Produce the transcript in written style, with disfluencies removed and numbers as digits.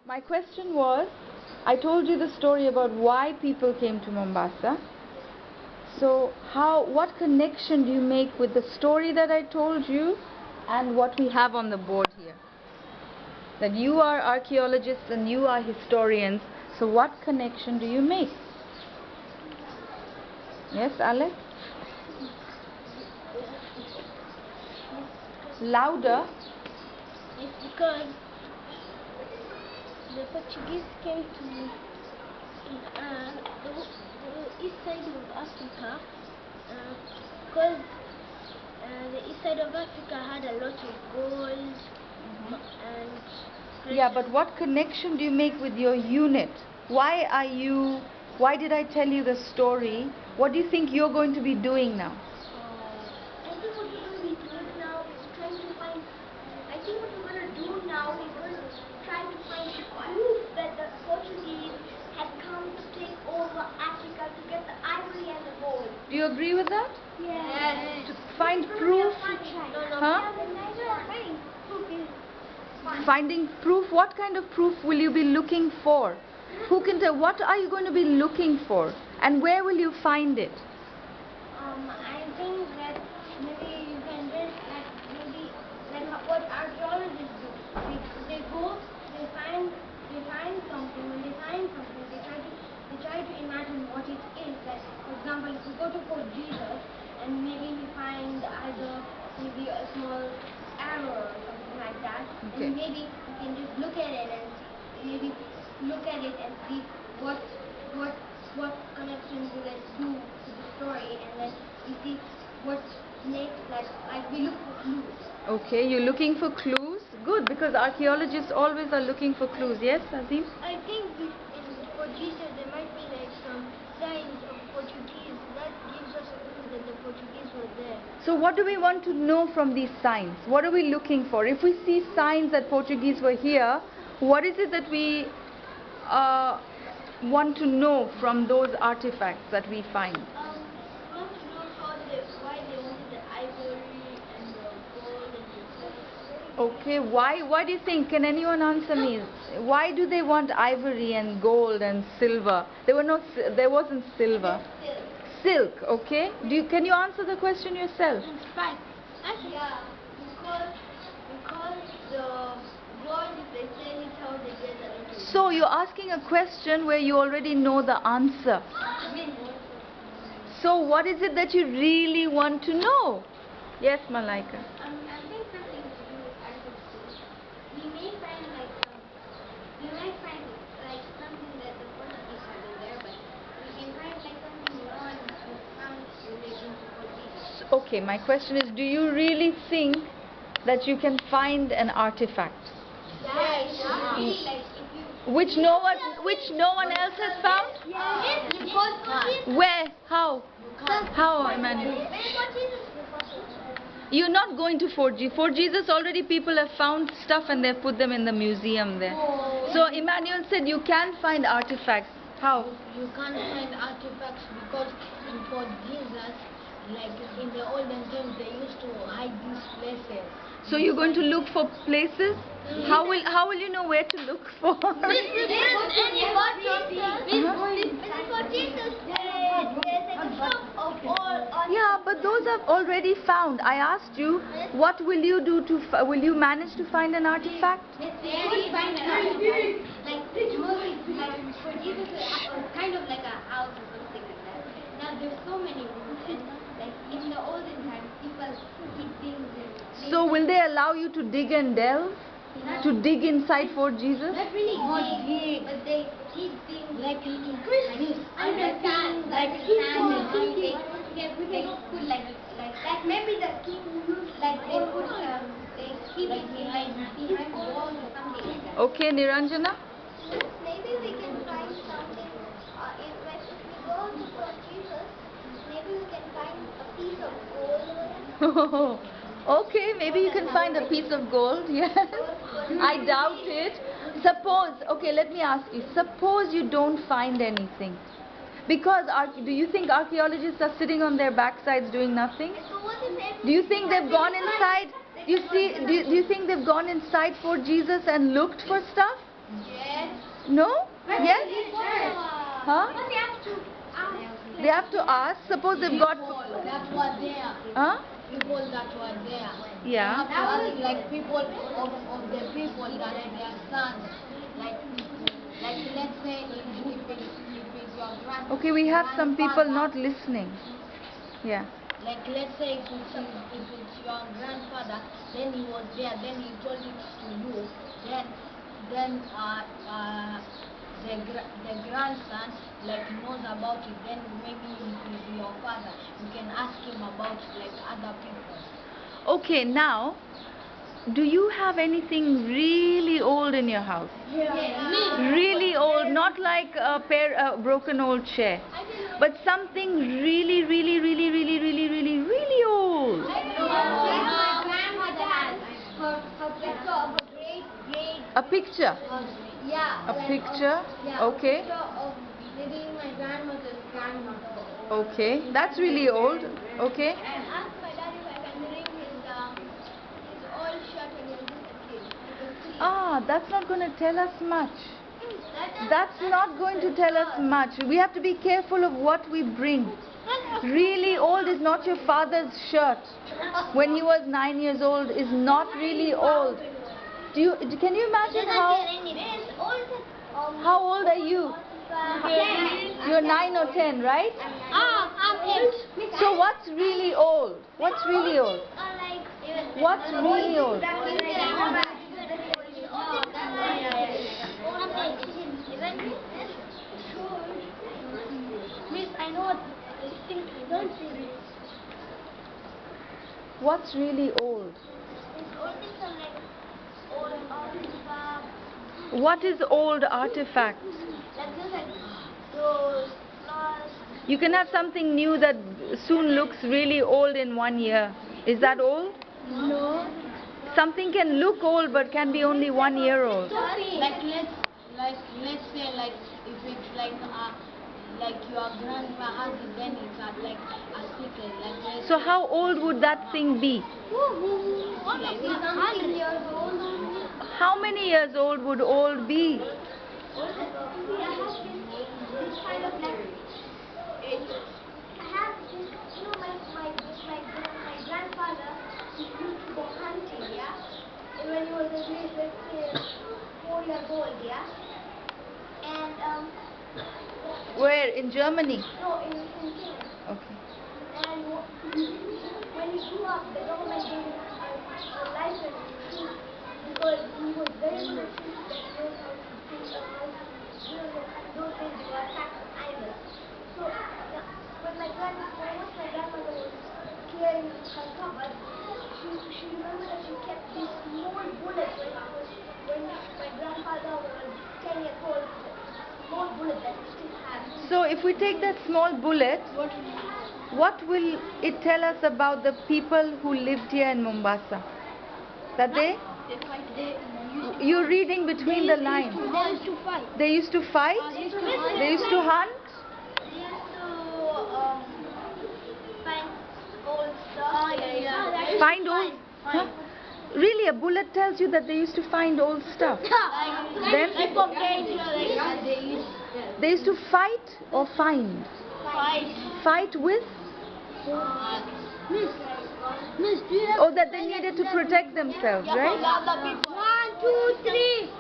My question was, I told you the story about why people came to Mombasa. So what connection do you make with the story that I told you and what we have on the board here? That you are archaeologists and you are historians, so what connection do you make? Yes, Alex? Louder. It's because the Portuguese came to the east side of Africa because the east side of Africa had a lot of gold and yeah, but what connection do you make with your unit? Why did I tell you the story? What do you think you're going to be doing now? I think what we're going to be doing now is trying to find proof that the Portuguese had come to take over Africa to get the ivory and the gold. Do you agree with that? Yes. To find proof? Huh? Finding proof? What kind of proof will you be looking for? Who can tell? What are you going to be looking for? And where will you find it? I think that maybe you can just like what archaeologists do. They find something. When they find something, they try to imagine what it is. Like, for example, if you go to Fort Jesus and maybe you find maybe a small arrow or something like that, okay. And maybe you can just look at it and see what connection will it do to the story, and then you see what next. Like we look for clues. Okay, you're looking for clues? Good, because archaeologists always are looking for clues. Yes, Azim? I think in Fort Jesus there might be like some signs of Portuguese. That gives us a clue that the Portuguese were there. So what do we want to know from these signs? What are we looking for? If we see signs that Portuguese were here, what is it that we want to know from those artifacts that we find? We want to know why they wanted the ivory and the gold and the silver. Okay, why do you think? Can anyone answer me? Why do they want ivory and gold and silver? There wasn't silver. Silk, okay? Can you answer the question yourself? And spice. Yeah, because the gold, they say, is how they get a little. So you're asking a question where you already know the answer. So what is it that you really want to know? Yes, Malaika. I think something to do with architecture. We might find something that the Portuguese have in there, but we can find like something wrong with found relation to Portuguese. Okay, my question is, do you really think that you can find an artifact? Yes. Really, like Which no one else has found? Yes, because Where? How? How, Emmanuel? You're not going to Fort Jesus. Fort Jesus already people have found stuff and they've put them in the museum there. So Emmanuel said you can find artifacts. How? you can't find artifacts because in Fort Jesus, like in the olden times, they used to hide these places. So you're going to look for places? How will you know where to look for? Yeah, but those are already found. I asked you, what will you do will you manage to find an artifact? Find an artifact. Like for Jesus, kind of like a house or something like that. Now there's so many rooms, and like in the olden times, people keep things in. So will they allow you to dig and delve? To dig inside Fort Jesus? Not really big, but they keep things like understand, like sand. They put like maybe the king like they keep it behind walls or something like that. Okay, Niranjana? Maybe we can find something if we go to Fort Jesus, maybe we can find a piece of gold. Okay, maybe you can find a piece of gold, yes. I doubt it. Suppose, okay, let me ask you, suppose you don't find anything. Because do you think archaeologists are sitting on their backsides doing nothing? Do you think they've gone inside? Do you think they've gone inside Fort Jesus and looked for stuff? Yes. No? Yes? Huh? But they have to ask. They have to ask. Suppose they've got. That were there. Huh? People that were there. Yeah. They have to ask, like people of the people that are their sons. Like let's say if it's your grandfather. Okay, we have some people not listening. Yeah. Like let's say if it's your grandfather, then he was there, then he told it to you, then the grandson like knows about it, then maybe he's your father. You can ask him about like other people. Okay, now, do you have anything really old in your house? Yeah. Really old, not like a broken old chair, but something really, really, really, really, really, really, really old. My grandmother has her picture of a great. A picture. Yeah. A picture. Okay. Picture of maybe my grandmother's grandmother. Okay. That's really old. Okay. And ask my dad if I can bring his old shirt when he was just a kid. Ah, that's not going to tell us much. That's not going to tell us much. We have to be careful of what we bring. Really old is not your father's shirt. When he was 9 years old is not really old. Can you imagine how old are you? You're 9 or 10, right? I'm 8. So what's really old? What's really old? What's really old? Miss, I know what you think. Don't say this. What's really old? What is old artifact? You can have something new that soon looks really old in 1 year. Is that old? No. Something can look old but can be only 1 year old. Let's say if it's like your grandma has it, then it's like a secret. So how old would that thing be? Like 100 years old. How many years old would old be? My grandfather used to go hunting, yeah? And when he was at least, let's say, 4 years old, yeah? And, Where? In Germany? no, in Kenya. Okay. And when he grew up, the government gave him a license to shoot because he was very good at shooting, but he knows how to shoot, those days they were attacked on islands. So when once my grandmother was clearing her cupboard, she remembered that she kept this small bullet when my grandfather was 10 years old, small bullet that we still have. So if we take that small bullet, what will it tell us about the people who lived here in Mombasa? That you're reading between the lines. They used to fight. They used to fight? They used to hunt? They used to find old stuff. Find old? Huh? Really, a bullet tells you that they used to find old stuff. Then they used to fight or find? Fight with? Miss, do you have Oh, that they needed to protect themselves, right? 1, 2, 3.